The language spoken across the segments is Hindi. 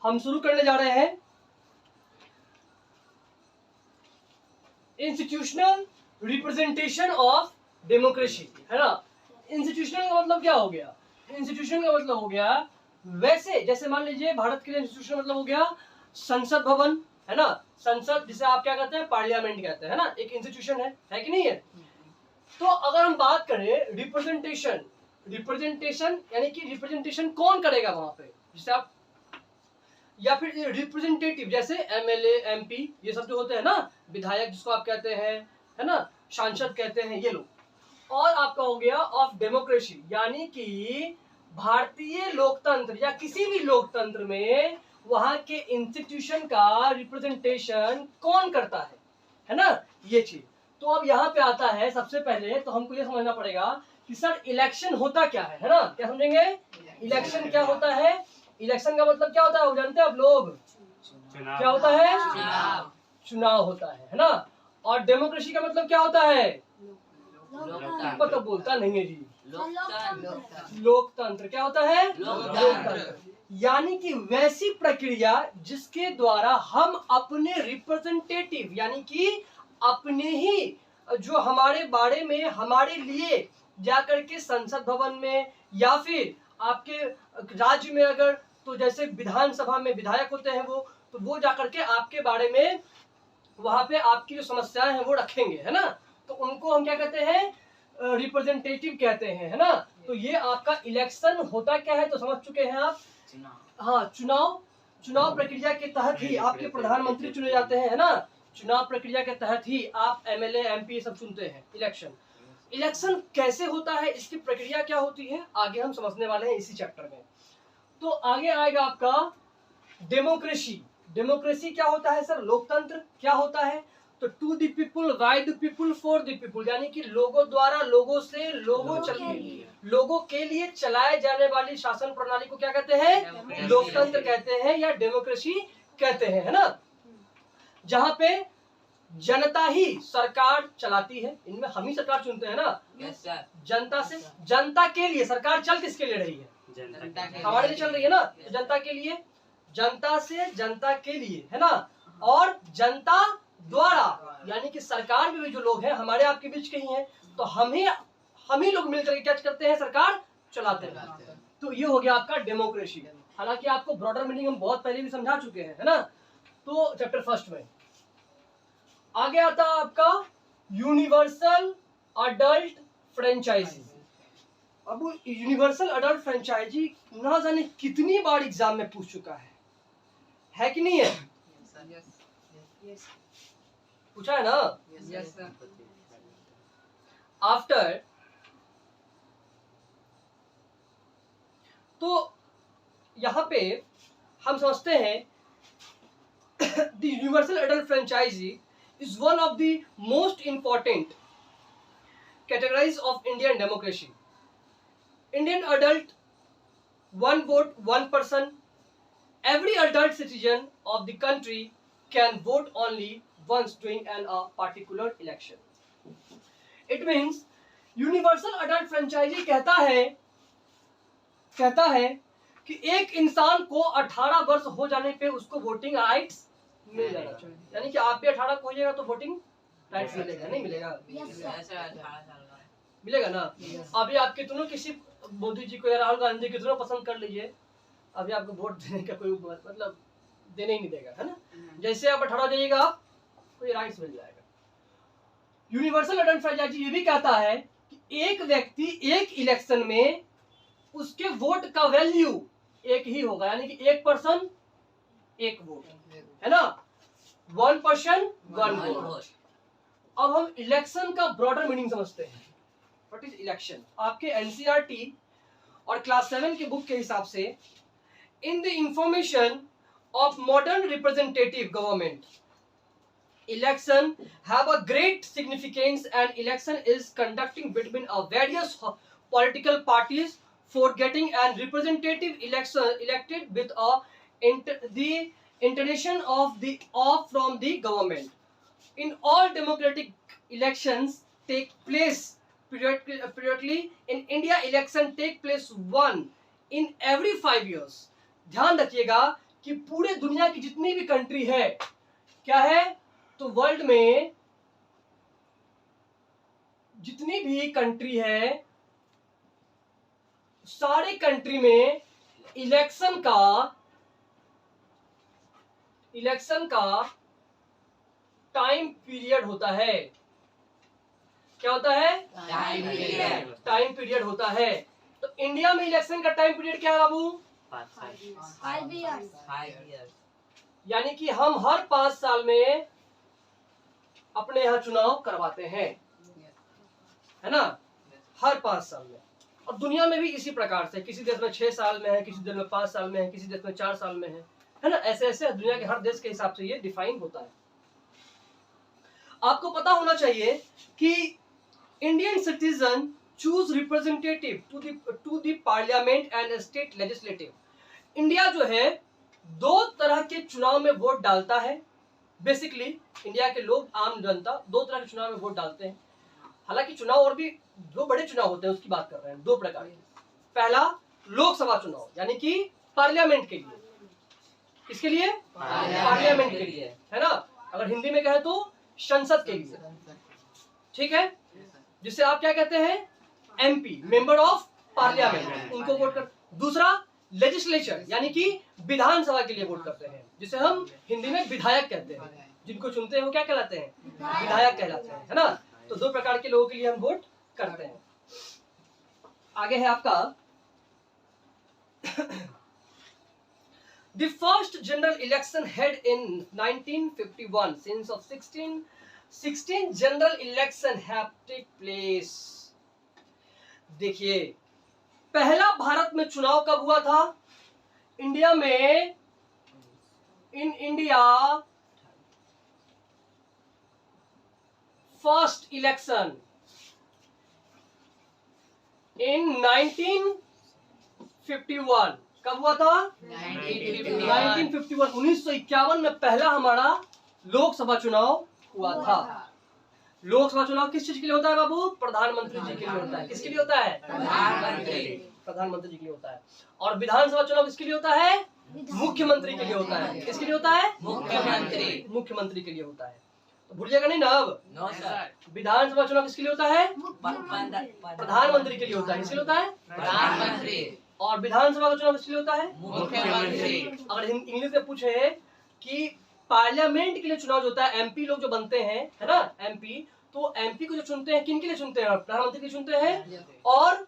हम शुरू करने जा रहे हैं इंस्टीट्यूशनल रिप्रेजेंटेशन ऑफ डेमोक्रेसी, है ना। इंस्टीट्यूशनल का मतलब क्या हो गया? इंस्टीट्यूशन का मतलब हो गया वैसे जैसे मान लीजिए भारत के लिए इंस्टीट्यूशन मतलब हो गया संसद भवन, है ना। संसद जिसे आप क्या कहते हैं, पार्लियामेंट कहते हैं, है ना, एक इंस्टीट्यूशन है कि नहीं है। तो अगर हम बात करें रिप्रेजेंटेशन, रिप्रेजेंटेशन यानी कि रिप्रेजेंटेशन कौन करेगा वहां पे, जैसे आप, या फिर रिप्रेजेंटेटिव जैसे एमएलए एमपी ये सब जो होते हैं ना, विधायक जिसको आप कहते हैं, है ना, सांसद कहते हैं ये लोग। और आपका हो गया ऑफ डेमोक्रेसी, यानी कि भारतीय लोकतंत्र या किसी भी लोकतंत्र में वहां के इंस्टीट्यूशन का रिप्रेजेंटेशन कौन करता है ना, ये चीज। तो अब यहाँ पे आता है सबसे पहले तो हमको ये समझना पड़ेगा कि सर इलेक्शन होता क्या है ना, क्या समझेंगे? इलेक्शन क्या होता है? इलेक्शन का मतलब क्या होता है, वो जानते हैं आप लोग? क्या होता है? चुनाव होता है ना। और डेमोक्रेसी का मतलब क्या होता है? मतलब बोलता नहीं है जी, लोकतंत्र। क्या होता है? लोकतंत्र। यानी कि वैसी प्रक्रिया जिसके द्वारा हम अपने रिप्रेजेंटेटिव यानी कि अपने ही जो हमारे बारे में हमारे लिए जाकर के संसद भवन में या फिर आपके राज्य में अगर तो जैसे विधानसभा में विधायक होते हैं वो जाकर के आपके बारे में वहां पे आपकी जो समस्याएं हैं वो रखेंगे, है ना। तो उनको हम क्या कहते हैं? रिप्रेजेंटेटिव कहते हैं, है ना। तो ये आपका इलेक्शन होता क्या है तो समझ चुके हैं आप। हाँ, चुनाव प्रक्रिया के तहत ही आपके प्रधानमंत्री चुने जाते हैं, है ना। चुनाव प्रक्रिया के तहत ही आप एमएलए एमपी सब चुनते हैं। इलेक्शन कैसे होता है, इसकी प्रक्रिया क्या होती है, आगे हम समझने वाले हैं इसी चैप्टर में। तो आगे आएगा आपका डेमोक्रेसी। डेमोक्रेसी क्या होता है सर? लोकतंत्र। क्या होता है? तो to the people by the people for the people, यानी कि लोगों द्वारा लोगों से लोगों के लिए चलाए जाने वाली शासन प्रणाली को क्या कहते हैं? लोकतंत्र कहते हैं या डेमोक्रेसी कहते हैं, है ना। जहां पे जनता ही सरकार चलाती है, इनमें हम ही सरकार चुनते हैं ना। जनता से जनता के लिए सरकार चल किसके लिए रही है? हमारे लिए चल रही है ना, तो जनता के लिए, जनता से जनता के लिए, है ना। और जनता द्वारा यानी कि सरकार में भी जो लोग हैं हमारे आपके बीच के ही हैं, तो हम ही लोग मिलकर के क्या करते हैं? सरकार चलाते हैं। तो ये हो गया आपका डेमोक्रेसी। हालांकि आपको ब्रॉडर मीनिंग हम बहुत पहले भी समझा चुके हैं, है ना। तो चैप्टर फर्स्ट में आगे आता है आपका यूनिवर्सल अडल्ट फ्रेंचाइजी। अब यूनिवर्सल अडल्ट फ्रेंचाइजी ना जाने कितनी बार एग्जाम में पूछ चुका है कि नहीं है? पूछा है ना। आफ्टर तो यहां पे हम समझते हैं the universal adult franchise is one of the most important categories of Indian democracy. Indian adult, one vote, one person. Every adult citizen of the country can vote only once during a particular election. It means universal adult franchise कहता है कि एक इंसान को 18 वर्ष हो जाने पे उसको वोटिंग राइट्स मिल जाना चाहिए। यानी कि आप भी 18 को हो जाएगा तो वोटिंग राइट्स मिलेगा, नहीं मिलेगा? मिलेगा ना। अभी आप कितनों किसी मोदी जी को या राहुल गांधी जी कितनों पसंद कर लीजिए, अभी आपको वोट देने का कोई मतलब देने ही नहीं देगा, है ना। जैसे आप 18 हो जाइएगा आप कोई राइट्स मिल जाएगा। यूनिवर्सल अडल्ट फ्रेंचाइज ये भी कहता है कि एक व्यक्ति एक इलेक्शन में उसके वोट का वैल्यू एक ही होगा, यानी कि एक पर्सन एक वोट, है ना। 1 पर्सन 1 वोट। अब हम इलेक्शन का ब्रॉडर मीनिंग समझते हैं। What is election? आपके एनसीईआरटी और क्लास 7 के बुक के हिसाब से इन the information of modern representative government election have a great significance, and election is conducting between a various political parties for getting an representative election elected with the intention of from the government. In all democratic elections take place periodically. In India election take place one in every 5 years. ध्यान रखिएगा कि पूरे दुनिया की जितनी भी कंट्री है, क्या है, तो वर्ल्ड में जितनी भी कंट्री है, सारे कंट्री में इलेक्शन का टाइम पीरियड होता है। क्या होता है? टाइम पीरियड होता है। तो इंडिया में इलेक्शन का टाइम पीरियड क्या है बाबू? 5 years। यानी कि हम हर 5 साल में अपने यहाँ चुनाव करवाते हैं, है ना, हर 5 साल में। और दुनिया में भी इसी प्रकार से, किसी देश में 6 साल में है, किसी देश में 5 साल में है, किसी देश में 4 साल में है ना, ऐसे ऐसे दुनिया के हर देश के हिसाब से ये डिफाइन होता है। आपको पता होना चाहिए कि Indian citizen choose representative to the parliament and state legislative. India जो है 2 तरह के चुनाव में वोट डालता है। बेसिकली इंडिया के लोग, आम जनता 2 तरह के चुनाव में वोट डालते हैं। हालांकि चुनाव और भी 2 बड़े चुनाव होते हैं, उसकी बात कर रहे हैं, 2 प्रकार के। पहला लोकसभा चुनाव, यानी कि पार्लियामेंट के लिए। किसके लिए? पार्लियामेंट के लिए, है ना। अगर हिंदी में कहे तो संसद के लिए, ठीक है, जिसे आप क्या कहते हैं? एमपी, मेंबर ऑफ पार्लियामेंट, उनको वोट कर। दूसरा लेजिस्लेचर, यानी कि विधानसभा के लिए वोट करते हैं, जिसे हम हिंदी में विधायक कहते हैं। जिनको चुनते हैं वो क्या कहलाते हैं? विधायक कहलाते हैं, है ना। तो 2 प्रकार के लोगों के लिए हम वोट करते हैं। आगे है आपका The first general election held in 1951. Since of 16 general election have take place. देखिए, पहला भारत में चुनाव कब हुआ था? इंडिया में, in India first election in 1951। कब हुआ था? 1951। 1951 में पहला हमारा लोकसभा चुनाव हुआ था। लोकसभा चुनाव किस चीज के लिए होता है बाबू? प्रधानमंत्री जी के लिए होता है। किसके लिए होता है? प्रधानमंत्री जी के लिए होता है। और विधानसभा चुनाव किसके लिए होता है? मुख्यमंत्री के लिए होता है। किसके लिए होता है? मुख्यमंत्री के लिए होता है। तो भूलिएगा नहीं ना अब। No sir. विधानसभा चुनाव किसके लिए होता है? प्रधानमंत्री के लिए होता है। किसके लिए होता है? प्रधानमंत्री। और विधानसभा का चुनाव किसके लिए होता है? मुख्यमंत्री। अगर इंग्लिश में पूछे कि पार्लियामेंट के लिए चुनाव जो होता है, एमपी लोग जो बनते हैं, है ना, एमपी, तो एमपी को जो चुनते हैं, किन के लिए चुनते हैं? प्रधानमंत्री के लिए चुनते हैं। और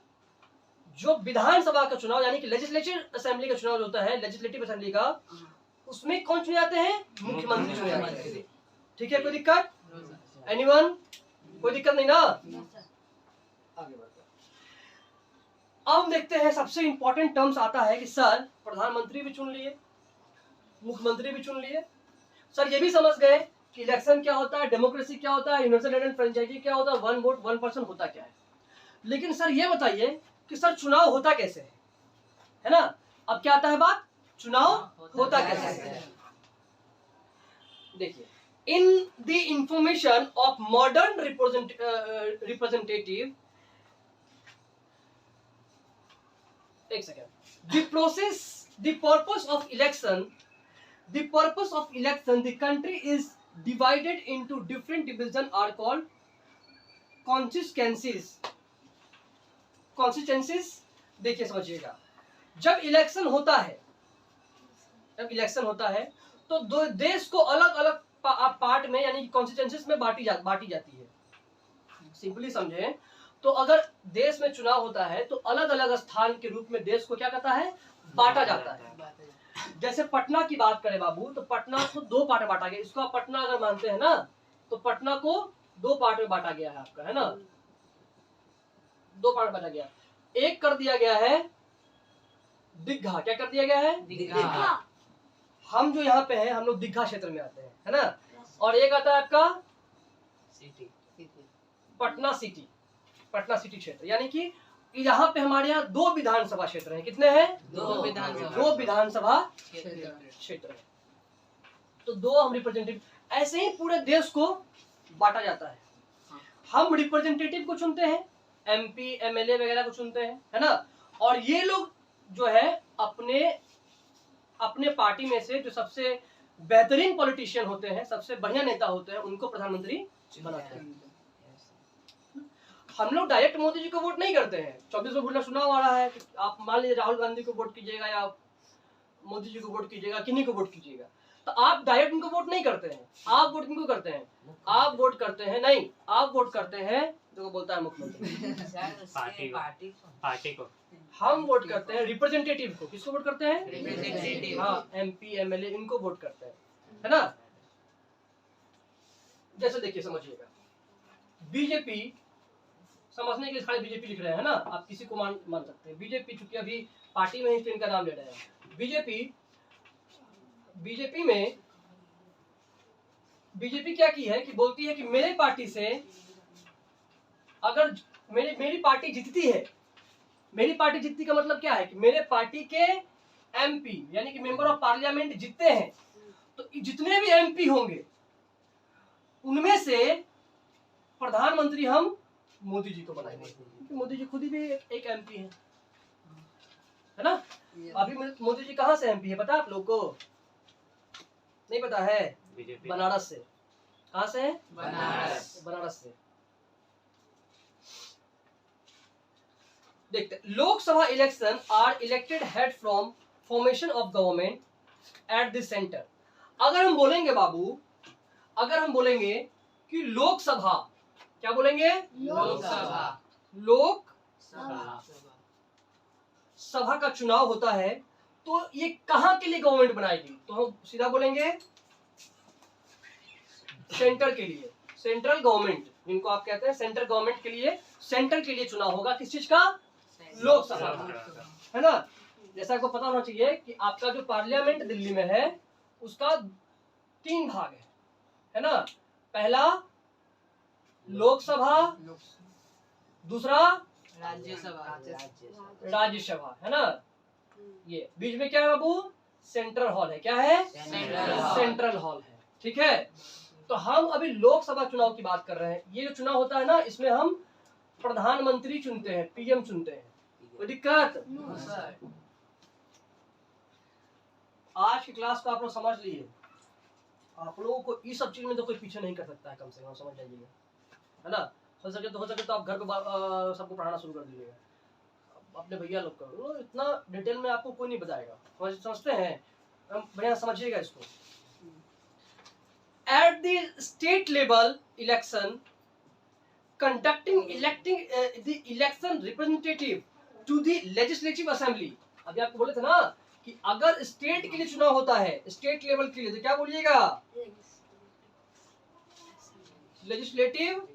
जो विधानसभा का चुनाव, यानी कि लेजिस्लेटिव असेंबली का चुनाव जो होता है, लेजिस्लेटिव असेंबली का, उसमें कौन चुने जाते हैं? मुख्यमंत्री चुने जाते हैं। ठीक है, कोई दिक्कत? एनीवन? कोई दिक्कत नहीं ना? आगे बढ़ते हैं। अब देखते हैं, सबसे इंपॉर्टेंट टर्म्स आता है कि सर प्रधानमंत्री भी चुन लिए, मुख्यमंत्री भी चुन लिए, सर ये भी समझ गए कि इलेक्शन क्या होता है, डेमोक्रेसी क्या होता है, यूनिवर्सल एंड फ्रेंचाइजी क्या होता है, 1 वोट 1 पर्सन होता क्या है। लेकिन सर ये बताइए कि सर चुनाव होता कैसे है ना। अब क्या आता है बात? चुनाव होता कैसे है। देखिए, in the information of modern representative, एक second, the process, the purpose of election, the purpose of election, the country is divided into different division are called constituencies. देखिए समझिएगा, जब इलेक्शन होता है, तो दो देश को अलग अलग पार्ट में, यानी कॉन्स्टिट्यूएंसीज में बांटी जाती है। सिंपली समझे तो अगर देश में चुनाव होता है तो अलग अलग स्थान के रूप में देश को क्या कहता है? बांटा जाता है। जैसे पटना की बात करें बाबू, तो पटना को 2 पार्ट में बांटा गया। इसको आप पटना अगर मानते हैं ना, तो पटना को 2 पार्ट में बांटा गया है आपका, है ना, 2 पार्ट में बांटा गया। एक कर दिया गया है दीघा। क्या कर दिया गया है? दीघा। हम जो यहाँ पे हैं, हम लोग दीघा क्षेत्र में आते हैं, है ना। और एक आता है आपका सिटी, पटना सिटी क्षेत्र, यानी कि यहाँ पे हमारे यहाँ 2 विधानसभा क्षेत्र हैं। कितने हैं? 2 विधानसभा क्षेत्र है। तो 2 हम रिप्रेजेंटेटिव, ऐसे ही पूरे देश को बांटा जाता है। हम रिप्रेजेंटेटिव को चुनते हैं, एमपी एमएलए वगैरह को चुनते हैं, है ना। और ये लोग जो है अपने अपने पार्टी में से जो सबसे बेहतरीन पॉलिटिशियन होते हैं, सबसे बढ़िया नेता होते हैं, उनको प्रधानमंत्री बनाते हैं। हम लोग डायरेक्ट मोदी जी को वोट नहीं करते हैं। 24 में भूलना चुनाव आ रहा है, आप मान लीजिए राहुल गांधी को वोट कीजिएगा या मोदी जी को वोट कीजिएगा, किन्हीं को वोट कीजिएगा, तो आप डायरेक्ट उनको वोट नहीं करते हैं। आप वोट किनको करते हैं? आप वोट करते हैं, नहीं, आप वोट करते हैं जो बोलता है मुख्यमंत्री, पार्टी को। हम वोट करते हैं रिप्रेजेंटेटिव को। किसको वोट करते हैं? रिप्रेजेंटेटिव। हाँ, MP MLA इनको वोट करते हैं, है ना। जैसे देखिए, समझिएगा, बीजेपी, समझने के लिए खाली बीजेपी लिख रहे हैं ना, आप किसी को मान सकते हैं। बीजेपी, चूंकि अभी पार्टी में ही इनका नाम ले रहे हैं, बीजेपी क्या की है कि बोलती है कि मेरे पार्टी से अगर मेरी पार्टी जीतती है, मेरी पार्टी जीतती का मतलब क्या है कि मेरे पार्टी के MP यानी कि मेंबर ऑफ पार्लियामेंट जीतते हैं, तो जितने भी MP होंगे उनमें से प्रधानमंत्री हम मोदी जी को बनाएंगे, क्योंकि मोदी जी खुद भी एक MP है ना। अभी मोदी जी कहाँ से MP है पता है आप लोग को? नहीं पता है? बनारस से। कहाँ से है? बनारस से। देखते, Lok Sabha election are elected head from formation of government at the centre. अगर हम बोलेंगे बाबू, अगर हम बोलेंगे कि लोकसभा, क्या बोलेंगे? लोकसभा का चुनाव होता है, तो ये कहां के लिए गवर्नमेंट बनाएगी? तो हम सीधा बोलेंगे सेंटर के लिए, सेंट्रल गवर्नमेंट, जिनको आप कहते हैं सेंट्रल गवर्नमेंट के लिए, सेंटर के लिए चुनाव होगा। किस चीज का? लोकसभा, है ना। जैसा आपको पता होना चाहिए कि आपका जो पार्लियामेंट दिल्ली में है उसका 3 भाग है ना। पहला लोकसभा, दूसरा राज्यसभा, है ना। ये बीच में क्या है बाबू? सेंट्रल हॉल है। क्या है? सेंट्रल हॉल है, ठीक है। तो हम अभी लोकसभा चुनाव की बात कर रहे हैं। ये जो चुनाव होता है ना, इसमें हम प्रधानमंत्री चुनते हैं, PM चुनते हैं। कोई दिक्कत? आज की क्लास को आप लोग समझ लिए। आप लोगों को इस सब चीज में तो कोई पीछे नहीं कर सकता है, कम से कम समझ जाइएगा, है ना। हो सके तो आप घर को सबको पढ़ाना शुरू कर दीजिएगा, अपने भैया लोग को। इतना डिटेल में आपको कोई नहीं बताएगा, समझते हैं? बढ़िया समझिएगा इसको। At the state level election conducting electing the election representative to the legislative assembly. अभी आपको बोले थे ना कि अगर स्टेट के लिए चुनाव होता है, स्टेट लेवल के लिए, तो क्या बोलिएगा? Legislative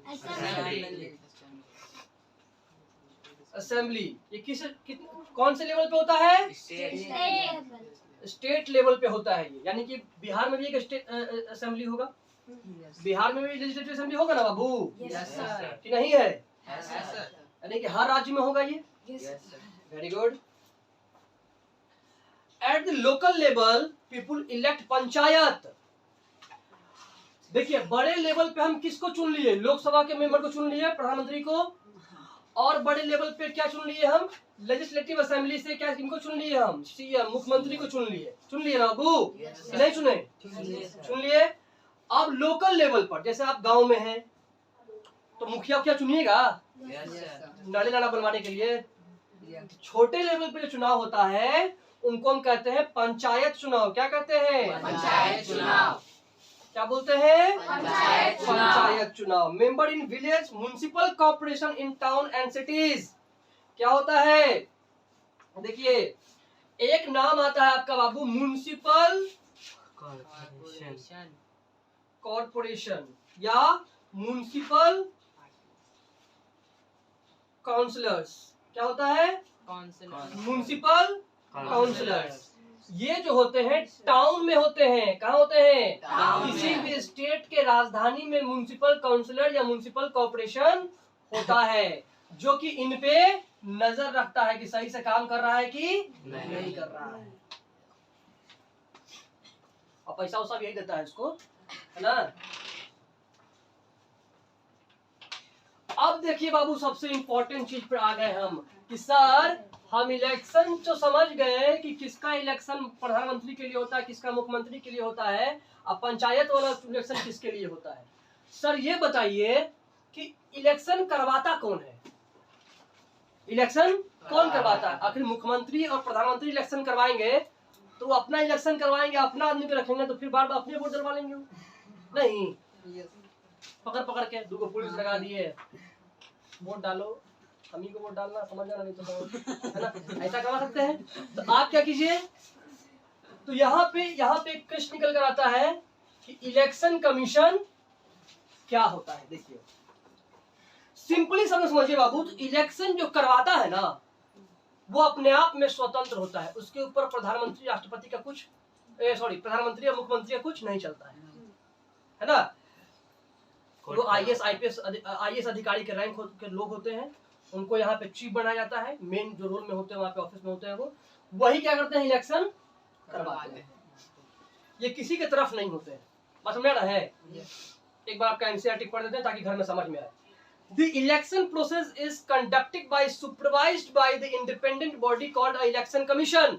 assembly. ये कौन से लेवल पे होता है? स्टेट लेवल पे होता है ये। यानी कि बिहार में भी एक स्टेट असेंबली होगा, बिहार में भी लेजिस्लेटिव असेंबली होगा ना बाबू? कि नहीं है? यानी कि हर राज्य में होगा ये। Very good. At the local level people elect panchayat. देखिए, बड़े लेवल पे हम किसको चुन लिए? लोकसभा के मेंबर को चुन लिए, प्रधानमंत्री को। और बड़े लेवल पे क्या चुन लिए हम? लेजिस्लेटिव असेंबली से क्या किनको चुन लिए हम? CM मुख्यमंत्री को चुन लिए ना बाबू? नहीं चुने? चुन लिए। अब लोकल लेवल पर, जैसे आप गांव में हैं तो मुखिया क्या चुनिएगा? नाले नाला बनवाने के लिए। छोटे लेवल पे जो चुनाव होता है उनको हम कहते हैं पंचायत चुनाव। क्या कहते हैं? पंचायत चुनाव। क्या बोलते हैं? पंचायत चुनाव। Member in village municipal corporation in town and cities. क्या होता है? देखिए, एक नाम आता है आपका बाबू, म्युनिसिपल कॉर्पोरेशन या म्युनिसिपल काउंसलर्स। क्या होता है? Municipal councillors. ये जो होते हैं टाउन में होते हैं। कहाँ होते हैं? किसी भी स्टेट के राजधानी में म्युनिसिपल काउंसलर या म्युनिसिपल कॉर्पोरेशन होता है, जो कि इन पे नजर रखता है कि सही से काम कर रहा है कि नहीं कर रहा है। और पैसा वैसा भी यही देता है इसको, है ना। अब देखिए बाबू, सबसे इंपॉर्टेंट चीज पे आ गए हम कि सर हम इलेक्शन तो समझ गए कि किसका इलेक्शन प्रधानमंत्री के लिए होता है, किसका मुख्यमंत्री के लिए होता है, अब पंचायत वाला इलेक्शन किसके लिए होता है। सर ये बताइए कि इलेक्शन करवाता कौन है, इलेक्शन कौन करवाता है? आखिर मुख्यमंत्री और प्रधानमंत्री इलेक्शन करवाएंगे तो वो अपना इलेक्शन करवाएंगे, अपना आदमी को रखेंगे, तो फिर बार बार अपने वोट डलवा लेंगे वो? नहीं, पकड़ पकड़ के दो पुलिस लगा दिए, वोट डालो, हम ही को वोट डालना, समझ जाना, नहीं तो है ना, ऐसा करवा सकते हैं। तो आप क्या कीजिए, तो यहाँ पे एक प्रश्न निकल कर आता है कि इलेक्शन कमीशन क्या होता है। देखिए सिंपली समझिए बाबू, तो इलेक्शन जो करवाता है ना वो अपने आप में स्वतंत्र होता है, उसके ऊपर प्रधानमंत्री राष्ट्रपति का कुछ प्रधानमंत्री और मुख्यमंत्री का कुछ नहीं चलता है ना। वो आईएएस आईपीएस अधिकारी के रैंक के लोग होते हैं, उनको यहाँ पे चीफ बनाया जाता है, मेन जो रोल में होते हैं वहाँ पे ऑफिस में होते हैं, वो वही क्या करते हैं, इलेक्शन करवाते हैं। ये किसी के तरफ नहीं होते हैं, बात समझ रहा है। एक बार आपका एनसीईआरटी पढ़ देते हैं ताकि घर में समझ में आए। The election process is conducted by supervised by the independent body called a election commission.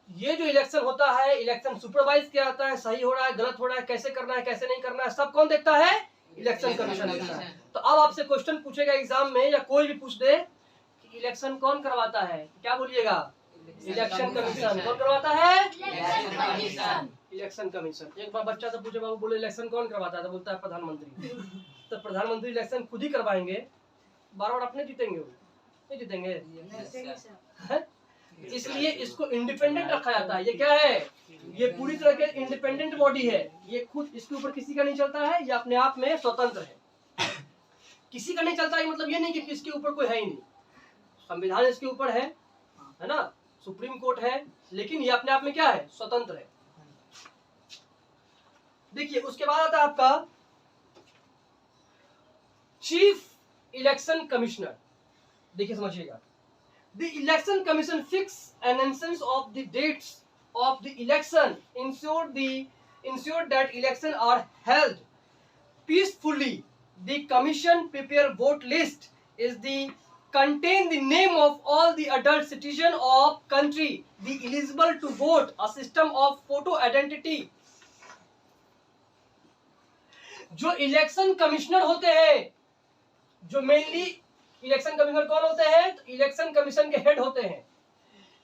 ये जो इलेक्शन होता है, इलेक्शन सुपरवाइज किया जाता है, सही हो रहा है, गलत हो रहा है, कैसे करना है, कैसे नहीं करना है, सब कौन देखता है, इलेक्शन कमीशन देखता है। तो अब आपसे क्वेश्चन पूछेगा एग्जाम में या कोई भी पूछ दे कि इलेक्शन कौन करवाता है, क्या बोलिएगा, इलेक्शन कमीशन। कौन करवाता है, इलेक्शन कमीशन। एक बार बच्चा से पूछे बाबू बोले इलेक्शन कौन करवाता है, तो बोलता है प्रधानमंत्री। तो प्रधानमंत्री इलेक्शन खुद ही करवाएंगे, बार बार अपने जीतेंगे, वो नहीं जीतेंगे, इसलिए इसको इंडिपेंडेंट रखा जाता है। ये क्या है, ये पूरी तरह के इंडिपेंडेंट बॉडी है, ये खुद, इसके ऊपर किसी का नहीं चलता है, ये अपने आप में स्वतंत्र है। किसी का नहीं चलता है मतलब ये नहीं कि इसके ऊपर कोई है ही नहीं, संविधान इसके ऊपर है ना, सुप्रीम कोर्ट है, लेकिन ये अपने आप में क्या है, स्वतंत्र है। देखिए उसके बाद आता है आपका चीफ इलेक्शन कमिश्नर। देखिए समझिएगा, The election commission fix announcements of the dates of the election, ensure that elections are held peacefully. The commission prepare vote list is the contain the name of all the adult citizen of country the eligible to vote, a system of photo identity. जो इलेक्शन कमिश्नर होते हैं, जो मेनली इलेक्शन कमिश्नर कौन होते हैं, तो इलेक्शन कमीशन के हेड होते हैं।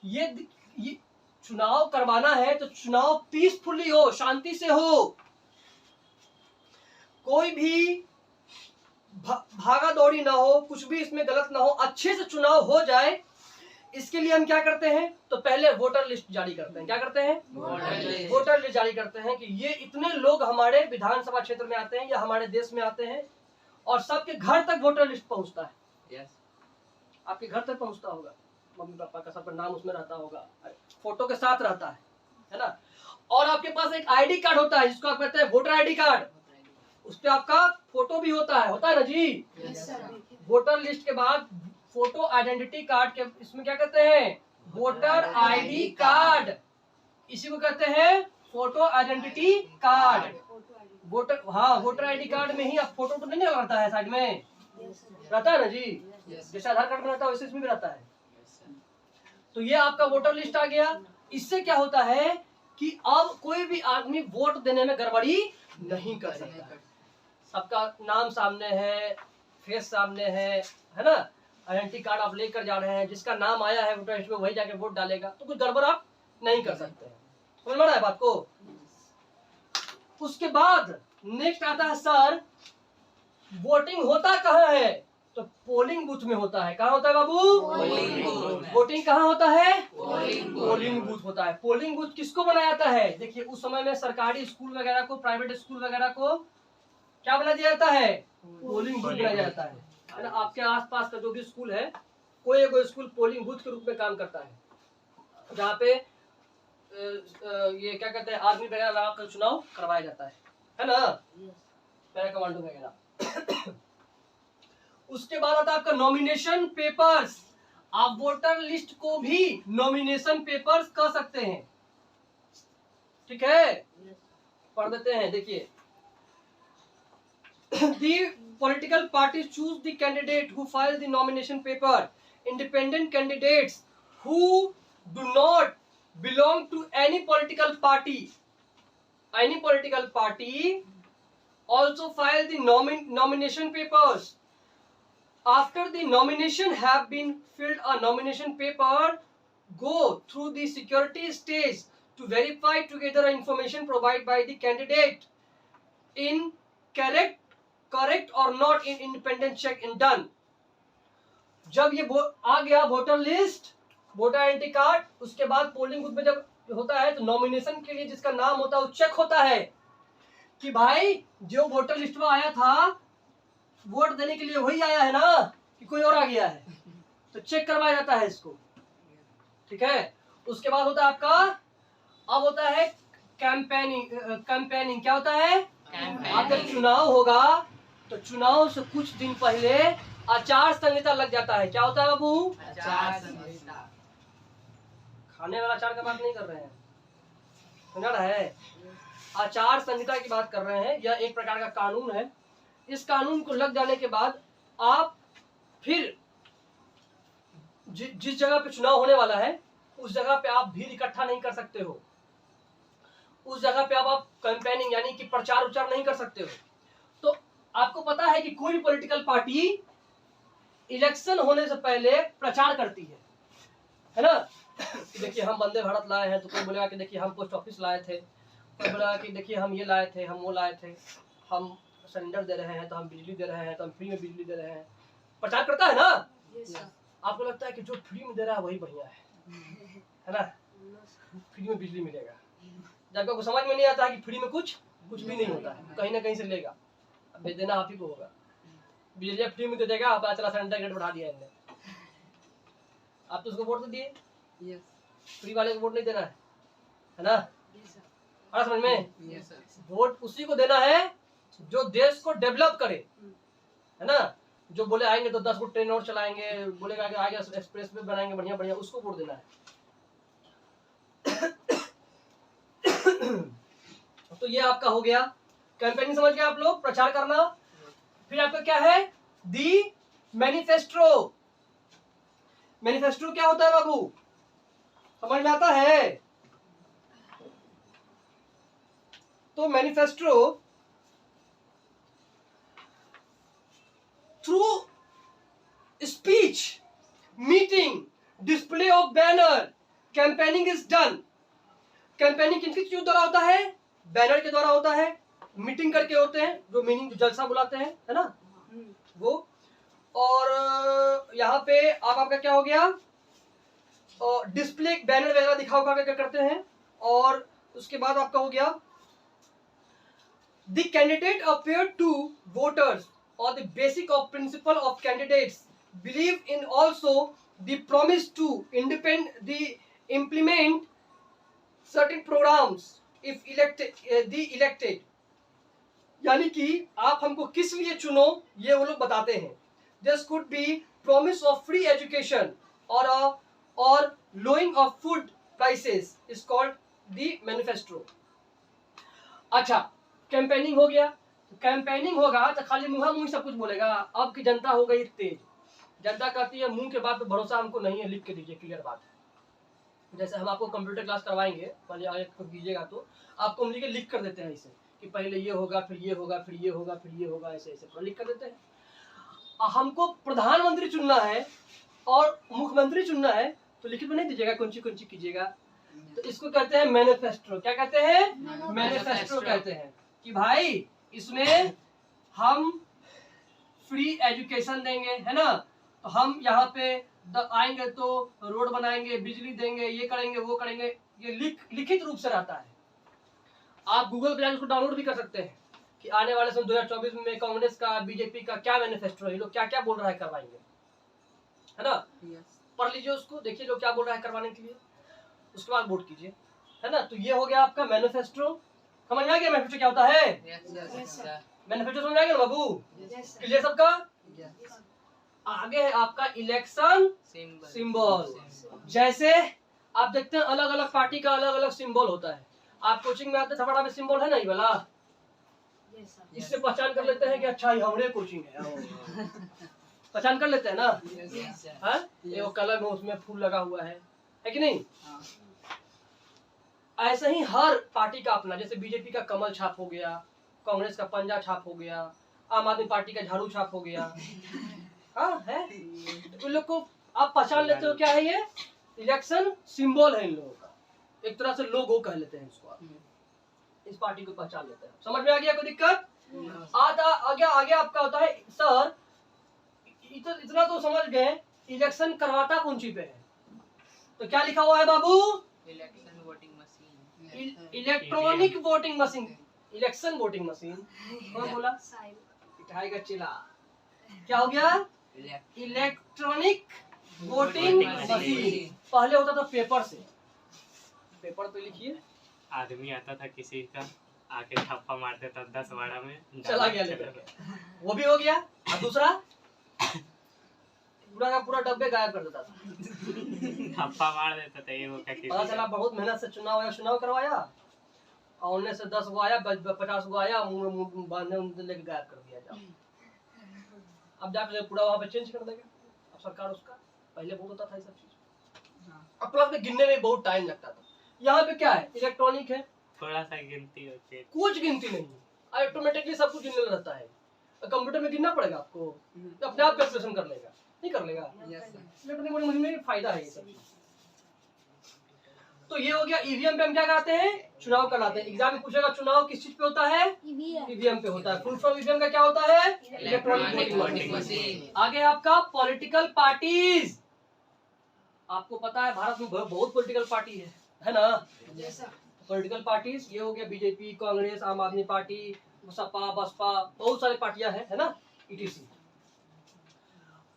ये चुनाव करवाना है तो चुनाव पीसफुली हो, शांति से हो, कोई भी भागा दौड़ी ना हो, कुछ भी इसमें गलत ना हो, अच्छे से चुनाव हो जाए। इसके लिए हम क्या करते हैं, तो पहले वोटर लिस्ट जारी करते हैं। क्या करते हैं, वोटर लिस्ट जारी करते हैं कि ये इतने लोग हमारे विधानसभा क्षेत्र में आते हैं या हमारे देश में आते हैं, और सबके घर तक वोटर लिस्ट पहुंचता है। आपके घर तक पहुंचता होगा, मम्मी पापा का सबका नाम उसमें रहता होगा, फोटो के साथ रहता है ना। और आपके पास एक आईडी कार्ड होता है जिसको आप कहते हैं वोटर आईडी कार्ड, उस पे आपका फोटो भी होता है ना जी। वोटर लिस्ट के बाद फोटो आइडेंटिटी कार्ड के, इसमें क्या कहते हैं, वोटर आईडी कार्ड, इसी को कहते हैं photo identity card. Voter ID card में ही आप फोटो तो नहीं रहता है, साइड में रहता है ना जी, जैसे आधार कार्ड में रहता है वैसे इसमें भी रहता है। तो ये आपका वोटर लिस्ट आ गया। इससे क्या होता है कि अब कोई भी आदमी वोट देने में गड़बड़ी नहीं कर सकता है, सबका नाम सामने है, फेस सामने है ना, आइडेंटिटी कार्ड आप लेकर जा रहे हैं, जिसका नाम आया है वोटर लिस्ट में वही जाके वोट डालेगा, तो कुछ गड़बड़ आप नहीं कर सकते हैं। समझ में आ रहा है बात को। उसके बाद नेक्स्ट आता है सर, वोटिंग होता कहाँ है, तो पोलिंग बूथ में होता है। कहाँ होता है बाबू, वोटिंग कहाँ होता है, पोलिंग बूथ होता है। पोलिंग बूथ किसको बनाया जाता है, देखिए उस समय में सरकारी स्कूल वगैरह को, प्राइवेट स्कूल वगैरह को क्या बना दिया जाता है, पोलिंग बूथ बनाया जाता है ना। आपके आसपास का जो भी स्कूल है, कोई एक स्कूल पोलिंग बूथ के रूप में काम करता है, जहाँ पे ये क्या कहते हैं, आर्मी वगैरह लगा कर चुनाव करवाया जाता है ना, पैरा कमांडो वगैरह। उसके बाद आता है आपका नॉमिनेशन पेपर्स। आप वोटर लिस्ट को भी नॉमिनेशन पेपर्स कह सकते हैं, ठीक है, पढ़ देते हैं। देखिए, the political parties choose the candidate who file the nomination paper independent candidates who do not belong to any political party also file the nomination papers. After the nomination have been filled, a nomination paper go through the security stage to verify together information provided by the candidate in correct or not in independent check and done. जब ये आ गया voter list, voter identity card, उसके बाद पोलिंग बूथ में जब होता है तो नॉमिनेशन के लिए जिसका नाम होता है वो चेक होता है कि भाई जो वोटर लिस्ट में आया था वोट देने के लिए वही आया है ना कि कोई और आ गया है, तो चेक करवाया जाता है इसको, ठीक है। उसके बाद होता है आपका, अब होता है कैंपेनिंग। क्या होता है? अब जब चुनाव होगा तो चुनाव से कुछ दिन पहले आचार संहिता लग जाता है। क्या होता है बाबू? आचार संहिता। खाने वाला अचार का बात नहीं कर रहे हैं, समझा रहा है? आचार संहिता की बात कर रहे हैं। यह एक प्रकार का कानून है। इस कानून को लग जाने के बाद आप फिर जिस जगह पे चुनाव होने वाला है उस जगह पे आप भीड़ इकट्ठा नहीं कर सकते हो, उस जगह पे आप कैंपेनिंग यानी कि प्रचार उचार नहीं कर सकते हो। तो आपको पता है कि कोई भी पॉलिटिकल पार्टी इलेक्शन होने से पहले प्रचार करती है ना? देखिए हम वंदे भारत लाए हैं, तो कोई बोलेगा कि देखिए हम पोस्ट ऑफिस लाए थे, कोई बोलेगा कि देखिए हम ये लाए थे, हम वो लाए थे, हम सिलेंडर दे रहे हैं, तो हम बिजली दे रहे हैं, तो हम फ्री में बिजली दे रहे हैं। प्रचार करता है ना? आपको लगता है कि जो फ्री में दे रहा है वही बढ़िया है ना? फ्री में बिजली मिलेगा। जब आपको समझ में नहीं आता है कि फ्री में कुछ भी नहीं होता है, कहीं ना कहीं से लेगा, अब भेज देना आप ही को होगा। बिजली फ्री में दे देगा, आप चला सिलेंडर रेट बढ़ा दिया इनने, आप तो उसको वोट तो दिए, फ्री वाले को वोट नहीं देना है ना? आ समझ में? वोट उसी को देना है जो देश को डेवलप करे, है ना? जो बोले आएंगे तो 10 फुट ट्रेन और चलाएंगे, बोलेगा कि आएगा एक्सप्रेस वे बनाएंगे बढ़िया बढ़िया, उसको वोट देना है। तो ये आपका हो गया कैंपेनिंग, समझ गए आप लोग, प्रचार करना। फिर आपका क्या है? दी मैनिफेस्टो। मैनिफेस्टो क्या होता है बाबू? समझ में आता है? तो manifesto through speech, meeting, display of banner, campaigning is done. Campaigning किन किस द्वारा होता है? बैनर के द्वारा होता है, मीटिंग करके होते हैं, जो मीटिंग जलसा बुलाते हैं, है ना वो। और यहाँ पे आपका क्या हो गया? डिस्प्ले बैनर वगैरह दिखाओ क्या करते हैं। और उसके बाद आपका हो गया the candidate appear to voters और the basic of principle of candidates believe in also the promise to implement certain programs if elected. यानी कि आप हमको किस लिए चुनो ये वो लोग बताते हैं। This could be promise of free education और lowing of food prices is called the manifesto. अच्छा, कैंपेनिंग हो गया। कैंपेनिंग होगा तो खाली मुंह मुंह सब कुछ बोलेगा। अब की जनता हो गई तेज, जनता कहती है मुंह के बात पे भरोसा हमको नहीं है, लिख के दीजिए, क्लियर बात है। जैसे हम आपको कंप्यूटर क्लास करवाएंगे, मान लीजिए आगे कीजिएगा तो आपको हम लिख कर देते हैं इसे कि पहले ये होगा, फिर ये होगा, फिर ये होगा, फिर ये होगा, ऐसे ऐसे पूरा लिख कर देते हैं। हमको प्रधानमंत्री चुनना है और मुख्यमंत्री चुनना है तो लिखित में नहीं दीजिएगा, कौन सी कीजिएगा। तो इसको कहते हैं मैनिफेस्टो। क्या कहते हैं? मैनिफेस्टो कहते हैं कि भाई इसमें हम फ्री एजुकेशन देंगे, है ना? तो हम यहाँ पे आएंगे तो रोड बनाएंगे, बिजली देंगे, ये करेंगे, वो करेंगे। ये लिखित रूप से रहता है। आप गूगल पे जाकर उसको डाउनलोड भी कर सकते हैं कि आने वाले सन 2024 में कांग्रेस का, बीजेपी का क्या मैनिफेस्टो है, ये लोग क्या क्या बोल रहा है करवाएंगे, है ना? पढ़ लीजिए उसको, देखिए लोग क्या बोल रहा है करवाने के लिए, उसके बाद वोट कीजिए, है ना? तो ये हो गया आपका मैनिफेस्टो। समझ में आ गया मैनिफेस्टो क्या होता है? मैनिफेस्टो समझ आ गया ना बाबू? क्लियर सबका? आगे है आपका इलेक्शन सिंबल। जैसे आप देखते हैं अलग अलग पार्टी का अलग अलग सिंबल होता है। आप कोचिंग में आते हैं थपड़ा में सिंबल है ना ये वाला, इससे पहचान कर लेते हैं कि अच्छा ये हमारे कोचिंग है। पहचान कर लेते हैं ना? Yes, sir. हाँ, ये वो कलम है, उसमें फूल लगा हुआ है कि नहीं? हाँ. ऐसे ही हर पार्टी का अपना, जैसे बीजेपी का कमल छाप हो गया, कांग्रेस का पंजा छाप हो गया, आम आदमी पार्टी का झाड़ू छाप हो गया। हाँ है, तो इन लोग को आप पहचान लेते हो क्या है ये? इलेक्शन सिंबल है इन लोगों का, एक तरह से लोगो कह लेते हैं इसको आप। इस पार्टी को पहचान लेते हैं। समझ में आ गया? कोई दिक्कत? आगे आगे आपका होता है सर, इतना तो समझ गए, इलेक्शन करवाता कौन सी पे है? तो क्या लिखा हुआ है बाबू? Election voting machine. Electronic voting machine, election voting machine. कौन बोला? इठाई का चिल्ला। क्या हो गया? Electronic voting machine. पहले होता था पेपर से, पेपर पे लिखिए, आदमी आता था किसी का, आके थप्पा मार देता 10 वाड़ा में, चला गया लेकर के, वो भी हो गया। और दूसरा पूरा का पूरा डब्बे गायब कर देता था, थप्पा मार देता था ये वो का पता चला किसी बहुत मेहनत से चुनाव करवाया, और उनमें से 10 गो आया, 50 गो आया, मुंह बांधने उनसे लेके गायब कर दिया। जाओ अब जाकर पूरा वहाँ पे चेंज कर देगा अब सरकार उसका। पहले बहुत होता था ये सब चीज, अब प्लस में गिनने में बहुत टाइम लगता था। यहाँ पे क्या है? इलेक्ट्रॉनिक है, थोड़ा सा गिनती होती है। कुछ गिनती नहीं, ऑटोमेटिकली सब कुछ गिनने रहता है। कंप्यूटर में गिनना पड़ेगा आपको, अपने आप कैलकुलेशन कर लेगा, नहीं कर लेगा। इलेक्ट्रॉनिक वोटिंग मशीन में फायदा है ये सब। तो ये हो गया ईवीएम पे हम क्या कराते हैं? चुनाव कराते हैं। एग्जाम में पूछेगा चुनाव किस चीज पे होता है? ईवीएम पे होता है। फुल फॉर्म ईवीएम का क्या होता है? Electronic voting machine. आगे आपका पॉलिटिकल पार्टीज, आपको पता है भारत में बहुत पॉलिटिकल पार्टी है ना? पॉलिटिकल पार्टीज ये हो गया बीजेपी, कांग्रेस, आम आदमी पार्टी, सपा, बसपा, बहुत सारी पार्टियां हैं, है ना? ईटीसी।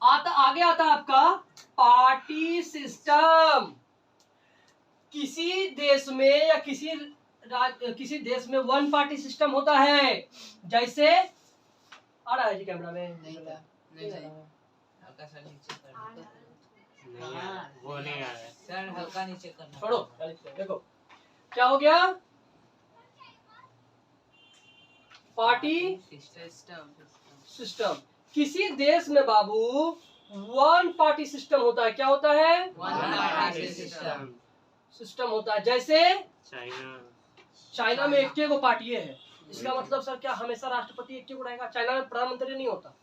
आगे आता है आपका पार्टी सिस्टम। किसी देश में या किसी देश में वन पार्टी सिस्टम होता है। जैसे आ रहा है जी कैमरा में? नहीं था, नहीं था। हल्का सा नीचे करना। नहीं आ रहा, वो नहीं आ रहा है। सर हल्का नीचे करना। छोड़ो, देखो क्या हो गया? Party system. किसी देश में बाबू वन पार्टी सिस्टम होता है। क्या होता है? One party system. सिस्टम होता है। जैसे चाइना में एक को पार्टी है। इसका मतलब सर क्या हमेशा राष्ट्रपति एक को रहेगा? चाइना में प्रधानमंत्री नहीं होता।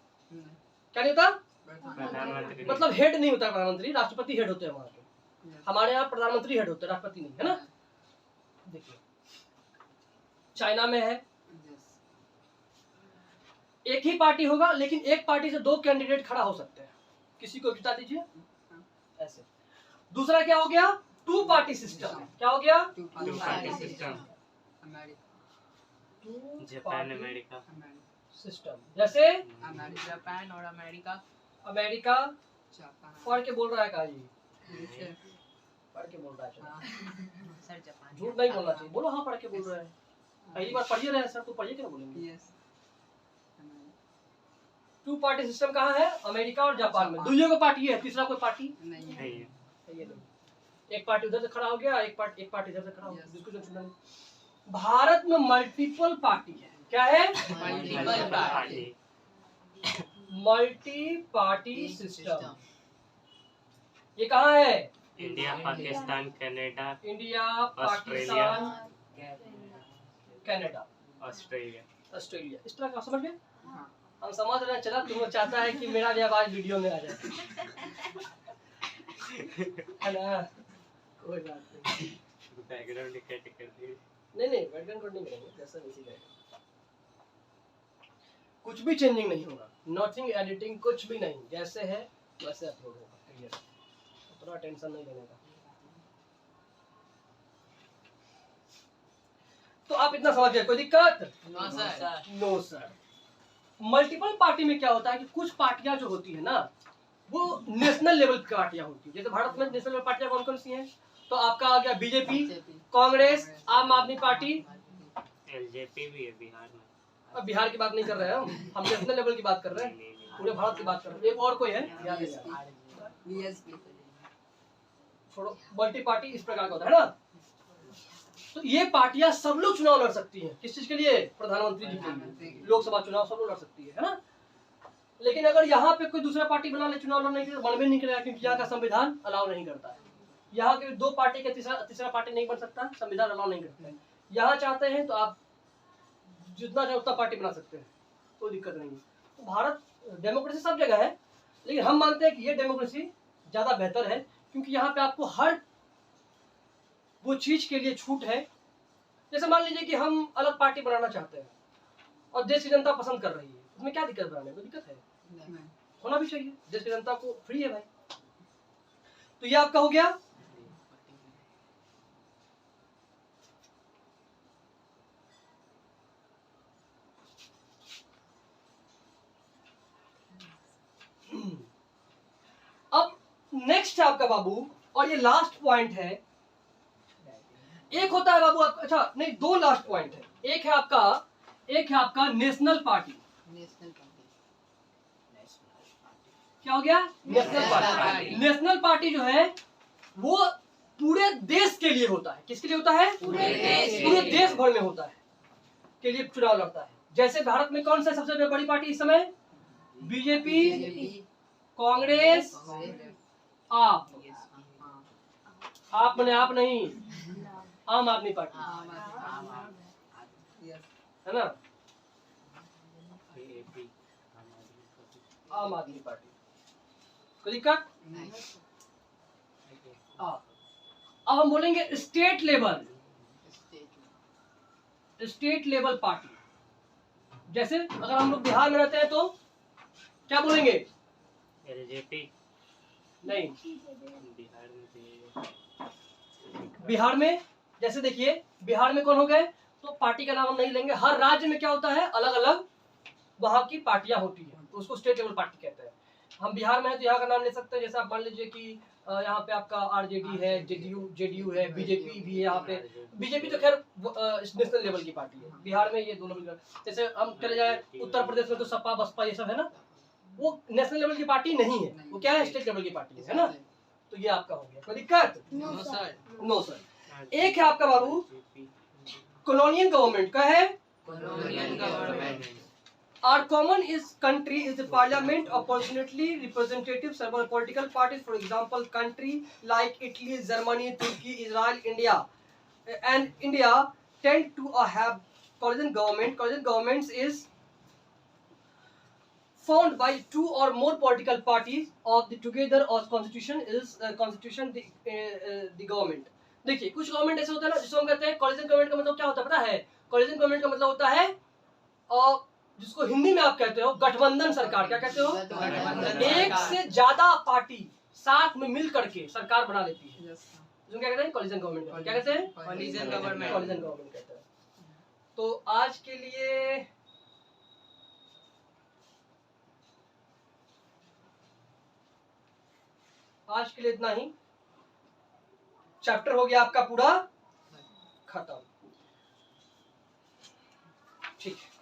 क्या नहीं होता? प्रधानमंत्री मतलब हेड नहीं होता प्रधानमंत्री, राष्ट्रपति हेड होते हैं वहाँ के। हमारे यहाँ प्रधानमंत्री हेड होते हैं, राष्ट्रपति नहीं, है ना? देखिए चाइना में है एक ही पार्टी होगा, लेकिन एक पार्टी से 2 कैंडिडेट खड़ा हो सकते हैं। किसी को जिता दीजिए ऐसे। दूसरा क्या हो गया? 2 पार्टी सिस्टम। क्या हो गया? 2 party system. Japan, America system. जैसे जापान और अमेरिका। अमेरिका पढ़ के बोल रहा है काजी, सर पढ़ के बोल रहा है। जापान झूठ नहीं बोलना चाहिए, बोलो हाँ पढ़ के बोल रहा है। पहली बार पढ़िए रहे सर, तो पढ़िए क्या बोलेंगे? 2 पार्टी सिस्टम कहाँ है? अमेरिका और जापान में। दुनिया को पार्टी है, तीसरा कोई पार्टी नहीं है। ये नहीं। एक पार्टी उधर से खड़ा हो गया, एक पार्टी इधर से खड़ा हो गया, जिसको जो चुना। भारत में मल्टीपल पार्टी है। क्या है? Multiple party. Multi party system. ये कहाँ है? India, Pakistan, Canada, India, Australia. Pakistan, Canada, Australia. इस तरह का समझ गए? हम समझ रहे हैं। चला तुम चाहता है कि मेरा भी आवाज वीडियो में आ जाए, है ना? कोई बात नहीं। बैकग्राउंड कट कर दिए। नहीं बैकग्राउंड कोड नहीं करेंगे, जैसा वैसे रहेगा। कुछ भी चेंजिंग नहीं होगा, नथिंग एडिटिंग, कुछ भी नहीं, जैसे है वैसे अपलोड होगा। क्लियर? उतना टेंशन नहीं लेने का। तो आप इतना समझ गए? कोई दिक्कत? No sir. मल्टीपल पार्टी में क्या होता है कि कुछ पार्टियां जो होती है ना, वो नेशनल लेवल की पार्टियां होती है। जैसे भारत में नेशनल लेवल पार्टियां कौन कौन सी हैं? तो आपका आ गया बीजेपी, कांग्रेस, आम आदमी पार्टी। एलजेपी भी है बिहार में। अब बिहार की बात नहीं कर रहे हैं हम नेशनल लेवल की बात कर रहे हैं, पूरे भारत की बात कर रहे हैं। एक और कोई है याद है? छोड़ो, मल्टी पार्टी इस प्रकार का होता है ना। तो ये पार्टियां सब लोग चुनाव लड़ सकती हैं। किस चीज के लिए? प्रधानमंत्री जी के लिए। लोकसभा चुनाव सब लोग लड़ सकती है ना? लेकिन अगर यहाँ पे कोई दूसरा पार्टी बना ले, चुनाव लड़ने के लिए बनवे नहीं करेगा, क्योंकि यहाँ का संविधान अलाउ नहीं करता है। यहाँ के दो पार्टी के तीसरा पार्टी नहीं बन सकता, संविधान अलाउ नहीं करता है। यहाँ चाहते हैं तो आप जितना चाहे उतना पार्टी बना सकते हैं, कोई दिक्कत नहीं है। तो भारत डेमोक्रेसी सब जगह है, लेकिन हम मानते हैं कि ये डेमोक्रेसी ज्यादा बेहतर है, क्योंकि यहाँ पे आपको हर वो चीज के लिए छूट है। जैसे मान लीजिए कि हम अलग पार्टी बनाना चाहते हैं और देश की जनता पसंद कर रही है, उसमें क्या दिक्कत बनाने में? दिक्कत है, होना भी चाहिए, देश की जनता को फ्री है भाई। तो ये आपका हो गया। अब नेक्स्ट है आपका बाबू, और ये लास्ट पॉइंट है। एक होता है बाबू आपका, अच्छा नहीं, दो लास्ट पॉइंट है। एक है आपका नेशनल पार्टी। नेशनल पार्टी क्या हो गया? National party. नेशनल पार्टी जो है वो पूरे देश के लिए होता है। किसके लिए होता है? पूरे देश भर में होता है, के लिए चुनाव लड़ता है। जैसे भारत में कौन सा सबसे बड़ी पार्टी इस समय? बीजेपी, कांग्रेस, आप मैंने आप नहीं, आम आदमी पार्टी, है ना? आम आदमी पार्टी। कोई दिक्कत? अब हम बोलेंगे स्टेट लेवल पार्टी। जैसे अगर हम लोग बिहार में रहते हैं तो क्या बोलेंगे? एलजेपी। नहीं, बिहार बिहार में जैसे देखिए, बिहार में कौन हो गए, तो पार्टी का नाम हम नहीं लेंगे। हर राज्य में क्या होता है, अलग अलग वहाँ की पार्टियां होती हैं, तो उसको स्टेट लेवल पार्टी कहते हैं। हम बिहार में हैं तो यहाँ का नाम ले सकते हैं। जैसे आप मान लीजिए कि यहाँ पे आपका आरजेडी है, जेडीयू है, बीजेपी भी है। यहाँ पे बीजेपी तो खैर नेशनल लेवल की पार्टी है, बिहार में ये दोनों मिलकर। जैसे हम चले जाए उत्तर प्रदेश में तो सपा बसपा ये सब है ना, वो नेशनल लेवल की पार्टी नहीं है, वो क्या है, स्टेट लेवल की पार्टी है ना। तो ये आपका हो गया। कोई दिक्कत? No sir. एक है आपका बाबू कॉलोनियल गवर्नमेंट का है। Our common is country is the parliament of constitutionally representative several political parties. For example, country like Italy, Germany, Turkey, Israel, India, and India tend to have coalition government. Coalition governments is formed by two or more political parties of the together or constitution is constitution the government. देखिए कुछ गवर्नमेंट ऐसे होता है ना जिसको हम कहते हैं कॉलिजन गवर्नमेंट। का मतलब क्या होता है पता है? कॉलिजन गवर्नमेंट का मतलब होता है और जिसको हिंदी में आप कहते हो गठबंधन सरकार। क्या कहते हो? एक से ज्यादा पार्टी साथ में मिल करके सरकार बना लेती है, जो क्या कहते हैं कॉलिजन गवर्नमेंट। क्या कहते हैं? कॉलिजन गवर्नमेंट कहते हैं। तो आज के लिए इतना ही। चैप्टर हो गया आपका पूरा खत्म। ठीक है।